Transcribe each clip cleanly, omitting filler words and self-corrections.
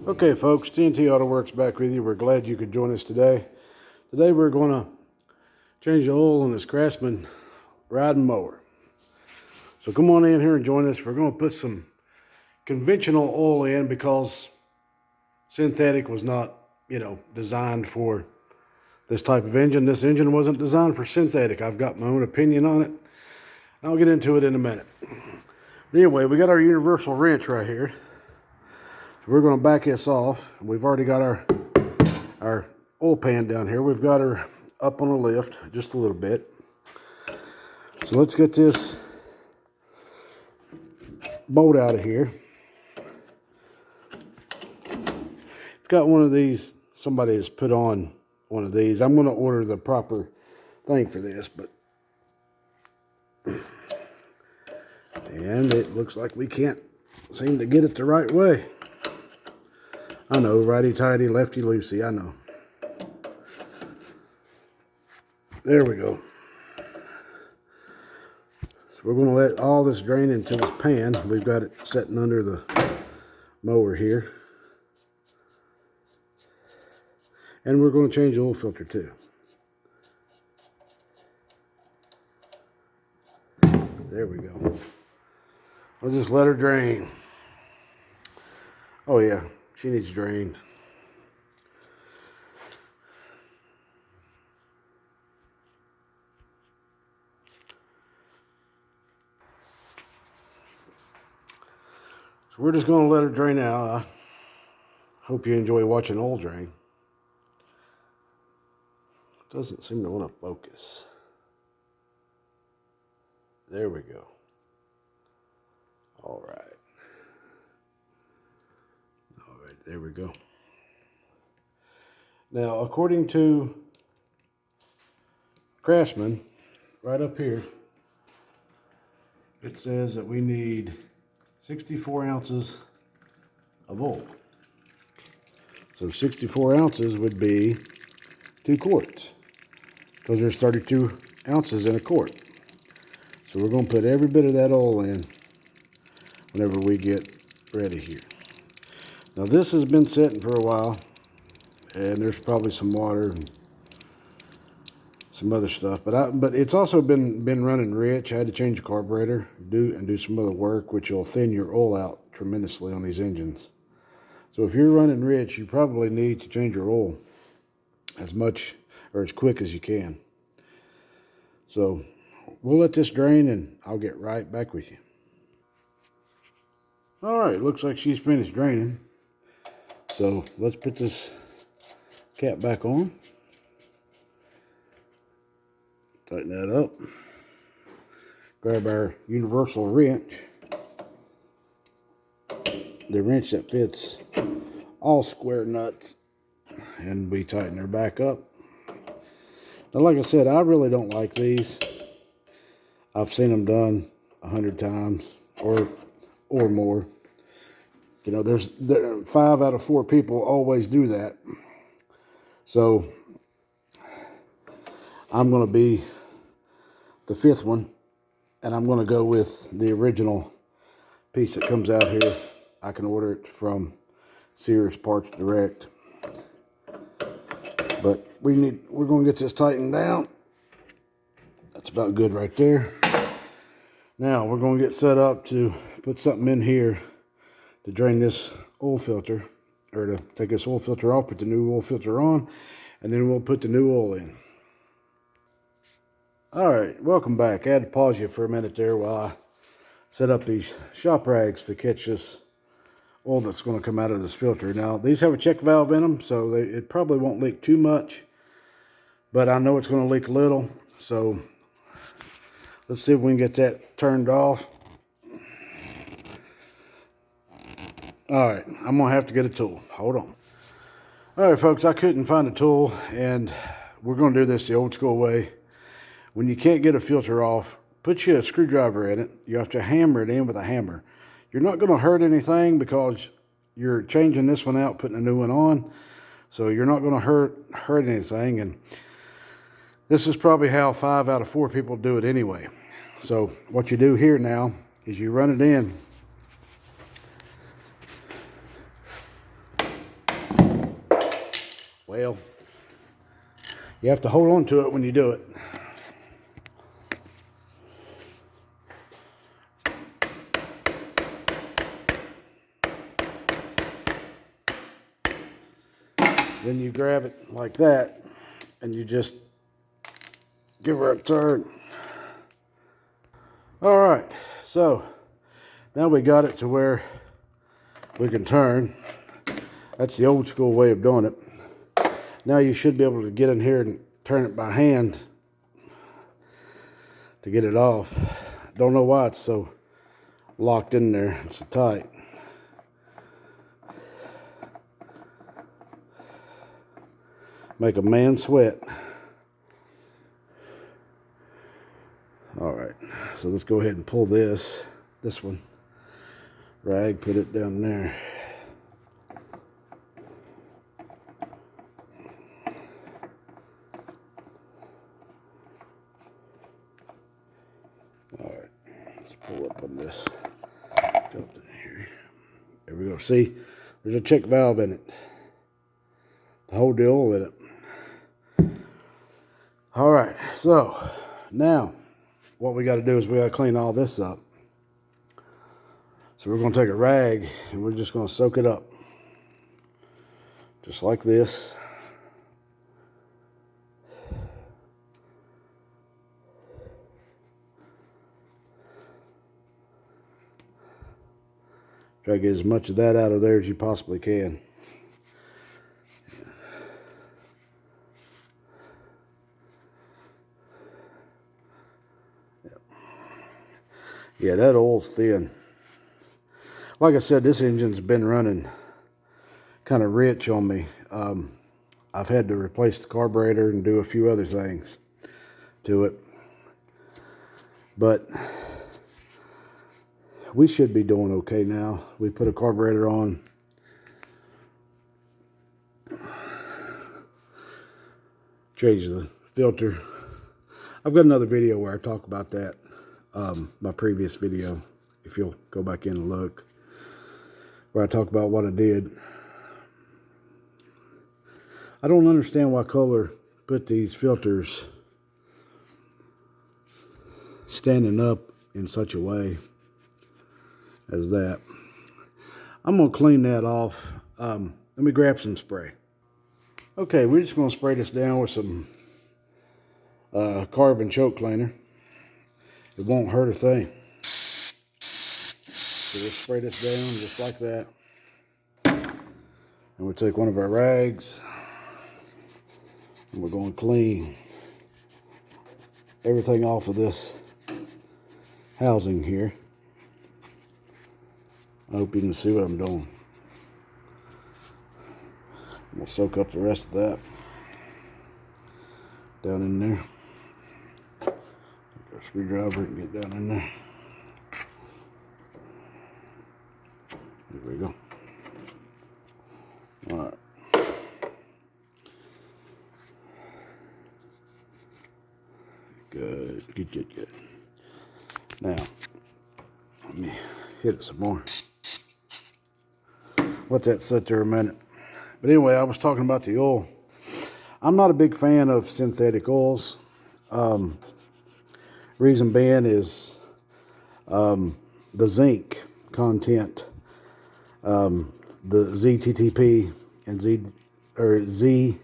Okay, folks, TNT Auto Works back with you. We're glad you could join us today. Today we're going to change the oil on this Craftsman riding mower. So come on in here and join us. We're going to put some conventional oil in because synthetic was not, designed for this type of engine. This engine wasn't designed for synthetic. I've got my own opinion on it. I'll get into it in a minute. Anyway, we got our universal wrench right here. We're going to back this off. We've already got our oil pan down here. We've got her up on a lift just a little bit. So let's get this bolt out of here. It's got one of these. Somebody has put on one of these. I'm going to order the proper thing for this, but and it looks like we can't seem to get it the right way. I know, righty-tighty, lefty-loosey, I know. There we go. So we're going to let all this drain into this pan. We've got it sitting under the mower here. And we're going to change the oil filter too. There we go. We'll just let her drain. Oh yeah. She needs drained. So we're just going to let her drain out. I hope you enjoy watching oil drain. Doesn't seem to want to focus. There we go. All right. There we go. Now, according to Craftsman, right up here, it says that we need 64 ounces of oil. So 64 ounces would be 2 quarts, because there's 32 ounces in a quart. So we're going to put every bit of that oil in whenever we get ready here. Now this has been sitting for a while, and there's probably some water and some other stuff, but it's also been running rich. I had to change the carburetor, do some other work, which will thin your oil out tremendously on these engines. So if you're running rich, you probably need to change your oil as much or as quick as you can. So we'll let this drain, and I'll get right back with you. All right, looks like she's finished draining. So let's put this cap back on. Tighten that up. Grab our universal wrench. The wrench that fits all square nuts. And we tighten her back up. Now, like I said, I really don't like these. I've seen them done 100 times or more. You know, there's 5 out of 4 people always do that. So I'm going to be the 5th one, and I'm going to go with the original piece that comes out here. I can order it from Sears Parts Direct. But we're going to get this tightened down. That's about good right there. Now we're going to get set up to put something in here to drain this oil filter, or to take this oil filter off, put the new oil filter on, and then we'll put the new oil in. All right, welcome back. I had to pause you for a minute there while I set up these shop rags to catch this oil that's going to come out of this filter. Now, these have a check valve in them, so it probably won't leak too much, but I know it's going to leak a little, so let's see if we can get that turned off. All right, I'm going to have to get a tool. Hold on. All right, folks, I couldn't find a tool, and we're going to do this the old school way. When you can't get a filter off, put you a screwdriver in it. You have to hammer it in with a hammer. You're not going to hurt anything because you're changing this one out, putting a new one on. So you're not going to hurt anything. And this is probably how 5 out of 4 people do it anyway. So what you do here now is you run it in Well, you have to hold on to it when you do it. Then you grab it like that, and you just give her a turn. All right, so now we got it to where we can turn. That's the old school way of doing it. Now you should be able to get in here and turn it by hand to get it off. Don't know why it's so locked in there. It's so tight. Make a man sweat. All right, so let's go ahead and pull this one. Rag, put it down there. All right, let's pull up on this filter here. There we go. See, there's a check valve in it to hold the oil in it. All right, so now what we got to do is we got to clean all this up. So we're going to take a rag and we're just going to soak it up. Just like this. Try to get as much of that out of there as you possibly can. Yeah, that oil's thin. Like I said, this engine's been running kind of rich on me. I've had to replace the carburetor and do a few other things to it. But we should be doing okay now. We put a carburetor on. Change the filter. I've got another video where I talk about that. My previous video, if you'll go back in and look, where I talk about what I did. I don't understand why Kohler put these filters standing up in such a way as that. I'm going to clean that off. Let me grab some spray. Okay, we're just going to spray this down with some carbon choke cleaner. It won't hurt a thing. So we'll spray this down just like that. And we'll take one of our rags and we're going to clean everything off of this housing here. I hope you can see what I'm doing. We'll soak up the rest of that down in there. Take our screwdriver and get down in there. There we go. All right. Good. Now, let me hit it some more. Let that sit there a minute. But anyway, I was talking about the oil. I'm not a big fan of synthetic oils. Reason being is the zinc content, the ZTTP and ZTDP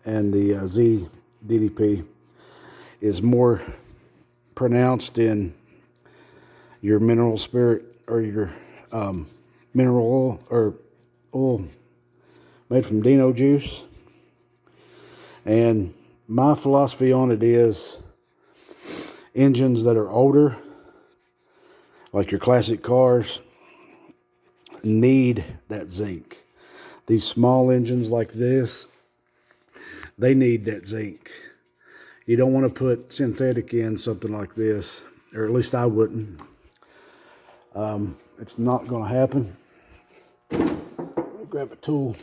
and the ZDDP is more pronounced in your mineral spirit or your mineral oil or oil made from dino juice. And my philosophy on it is engines that are older, like your classic cars, need that zinc. These small engines like this, they need that zinc. You don't want to put synthetic in something like this, or at least I wouldn't. It's not going to happen. Let me grab a tool.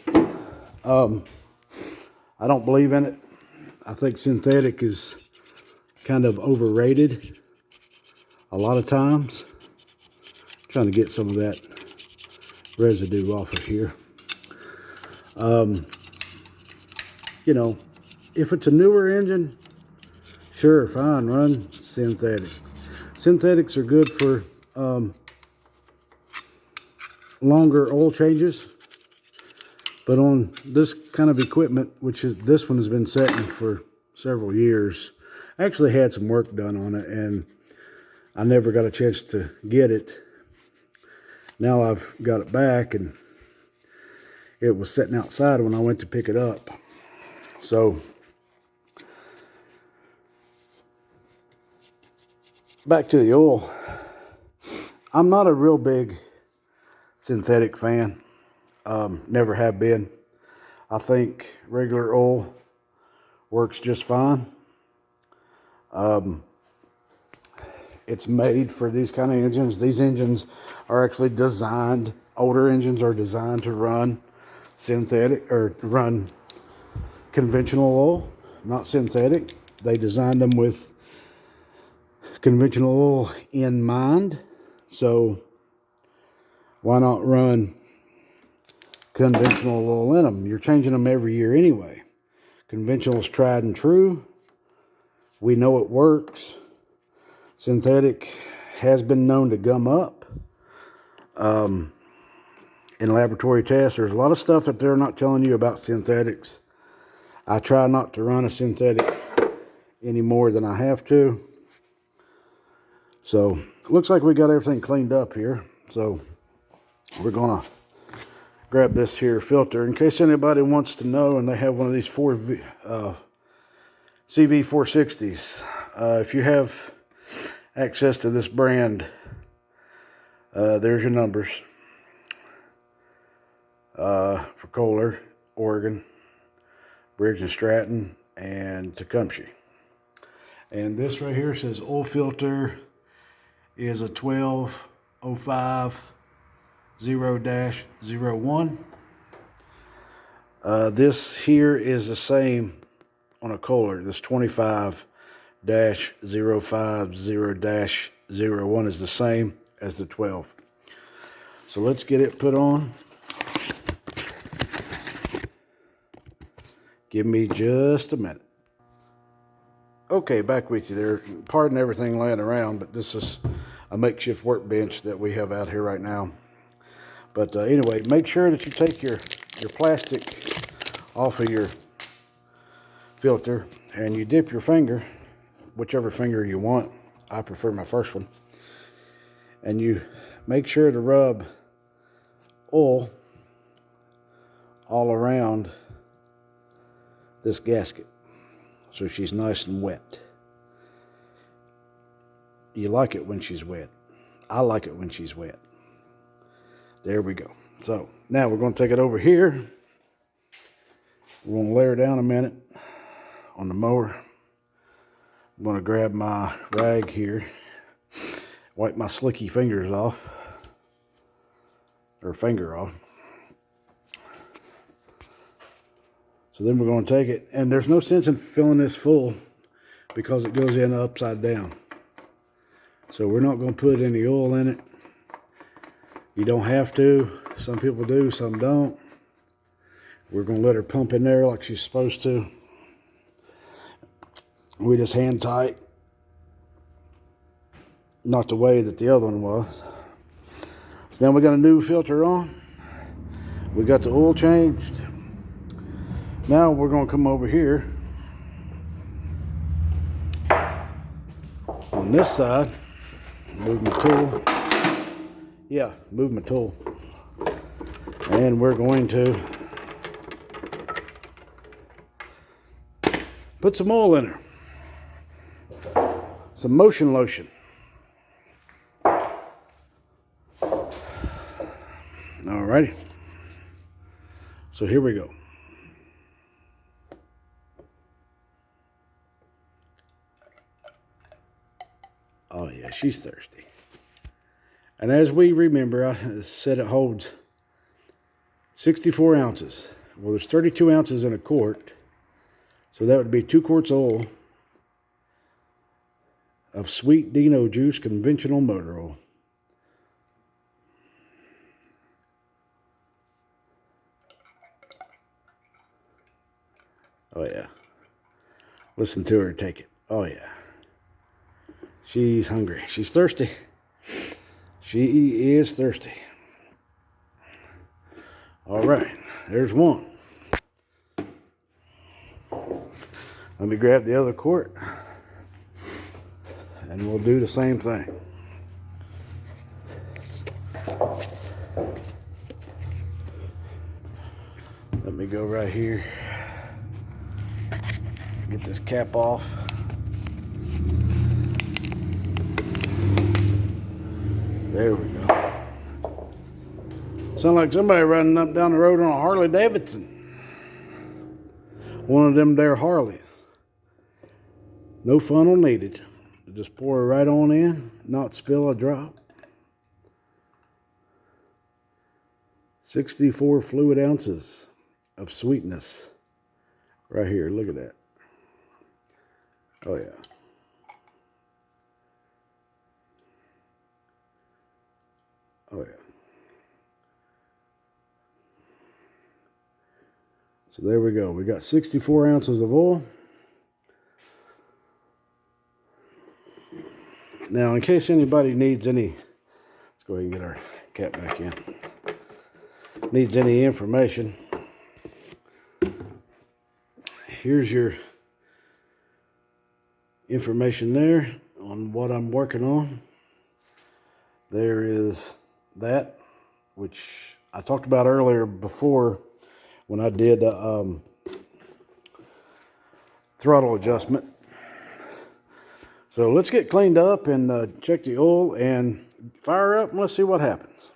I don't believe in it. I think synthetic is kind of overrated a lot of times. I'm trying to get some of that residue off of here. You know, if it's a newer engine, sure, fine, run synthetic. Synthetics are good for longer oil changes, but on this kind of equipment, which is this one has been sitting for several years, I actually had some work done on it and I never got a chance to get it. Now I've got it back, and it was sitting outside when I went to pick it up. So back to the oil. I'm not a real big synthetic fan. Never have been. I think regular oil works just fine. It's made for these kind of engines. These engines are actually designed, older engines are designed to run synthetic or run conventional oil, not synthetic. They designed them with conventional oil in mind. So why not run conventional oil in them? You're changing them every year anyway. Conventional is tried and true. We know it works. Synthetic has been known to gum up. In laboratory tests, there's a lot of stuff that they're not telling you about synthetics. I try not to run a synthetic any more than I have to. So, looks like we got everything cleaned up here. So, we're gonna grab this here filter in case anybody wants to know and they have one of these CV460s. If you have access to this brand, there's your numbers for Kohler, Oregon, Briggs and Stratton, and Tecumseh. And this right here says oil filter is a 1205 0-01. This here is the same on a Kohler. This 25-050-01 is the same as the 12. So let's get it put on. Give me just a minute. Okay, back with you there. Pardon everything laying around, but this is a makeshift workbench that we have out here right now. But anyway, make sure that you take your plastic off of your filter and you dip your finger, whichever finger you want. I prefer my first one. And you make sure to rub oil all around this gasket so she's nice and wet. You like it when she's wet. I like it when she's wet. There we go. So now we're going to take it over here. We're going to lay her down a minute on the mower. I'm going to grab my rag here, wipe my slicky fingers off, or finger off. So then we're going to take it, and there's no sense in filling this full because it goes in upside down. So we're not going to put any oil in it. You don't have to. Some people do, some don't. We're going to let her pump in there like she's supposed to. We just hand tight. Not the way that the other one was. So now we got a new filter on. We got the oil changed. Now we're going to come over here on this side. Move my tool. Yeah, move my tool. And we're going to put some oil in her. Some motion lotion. Alrighty. So here we go. Oh yeah, she's thirsty. And as we remember, I said it holds 64 ounces. Well, there's 32 ounces in a quart. So that would be 2 quarts of oil of sweet Dino juice conventional motor oil. Oh, yeah. Listen to her take it. Oh, yeah. She's hungry. She's thirsty. She is thirsty. All right. There's one. Let me grab the other quart. And we'll do the same thing. Let me go right here. Get this cap off. There we go. Sound like somebody running up down the road on a Harley Davidson. One of them there Harleys. No funnel needed. Just pour it right on in, not spill a drop. 64 fluid ounces of sweetness. Right here, look at that. Oh yeah. Oh yeah. So there we go. We got 64 ounces of oil. Now, in case anybody needs any, let's go ahead and get our cap back in. Needs any information. Here's your information there on what I'm working on. There is that, which I talked about earlier before when I did throttle adjustment. So let's get cleaned up and check the oil and fire up and let's see what happens.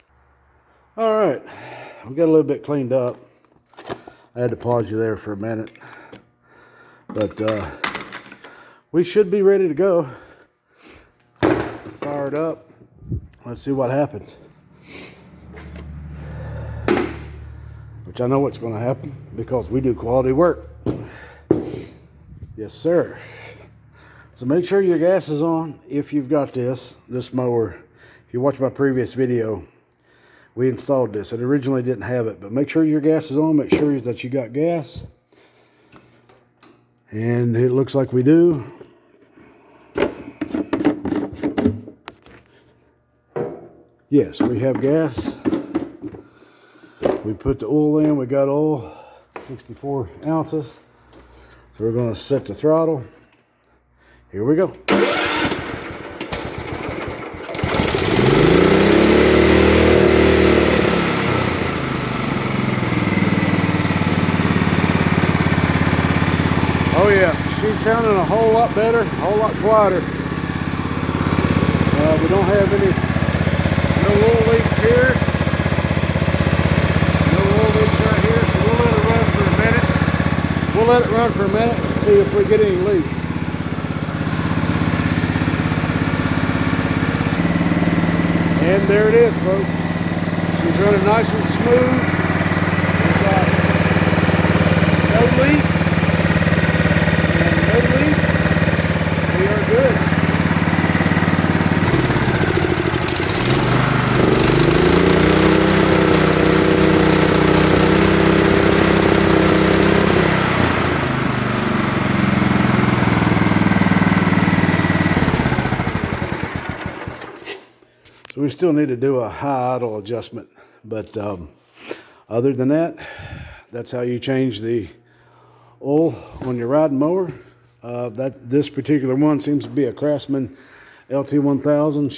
All right, we got a little bit cleaned up. I had to pause you there for a minute. But we should be ready to go. Fire it up. Let's see what happens. Which I know what's going to happen because we do quality work. Yes, sir. So make sure your gas is on if you've got this mower. If you watch my previous video, we installed this. It originally didn't have it, but make sure your gas is on. Make sure that you got gas. And it looks like we do. Yes, we have gas. We put the oil in. We got oil, 64 ounces. So we're going to set the throttle. Here we go. Oh yeah, she's sounding a whole lot better, a whole lot quieter. We don't have no oil leaks here. No oil leaks right here, so we'll let it run for a minute. We'll let it run for a minute and see if we get any leaks. And there it is, folks. She's running nice and smooth. We've got no leaks. And no leaks. We are good. So we still need to do a high idle adjustment, but other than that, that's how you change the oil on your riding mower. This particular one seems to be a Craftsman LT1000.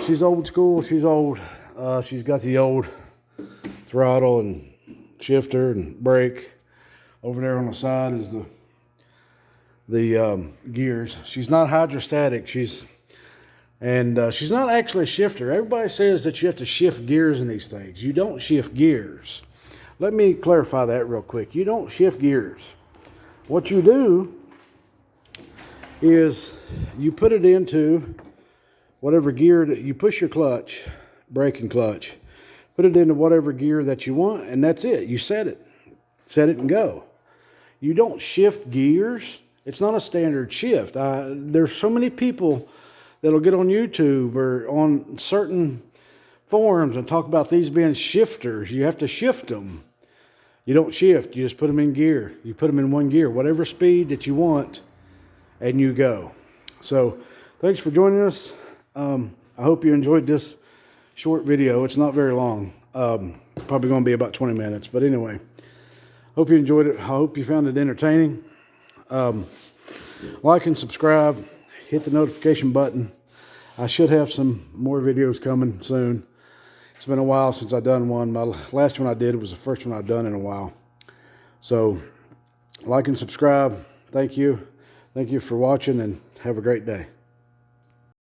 She's old school. She's old. She's got the old throttle and shifter and brake. Over there on the side is the gears. She's not hydrostatic. She's not actually a shifter. Everybody says that you have to shift gears in these things. You don't shift gears. Let me clarify that real quick. You don't shift gears. What you do is you put it into whatever gear that you push your clutch, brake and clutch, put it into whatever gear that you want, and that's it. You set it and go. You don't shift gears. It's not a standard shift. There's so many people that'll get on YouTube or on certain forums and talk about these being shifters. You have to shift them. You don't shift. You just put them in gear. You put them in one gear, whatever speed that you want, and you go. So thanks for joining us. I hope you enjoyed this short video. It's not very long. Probably going to be about 20 minutes. But anyway, hope you enjoyed it. I hope you found it entertaining. Like and subscribe. Hit the notification button. I should have some more videos coming soon. It's been a while since I've done one. My last one I did was the first one I've done in a while. So like and subscribe. Thank you. Thank you for watching, and have a great day.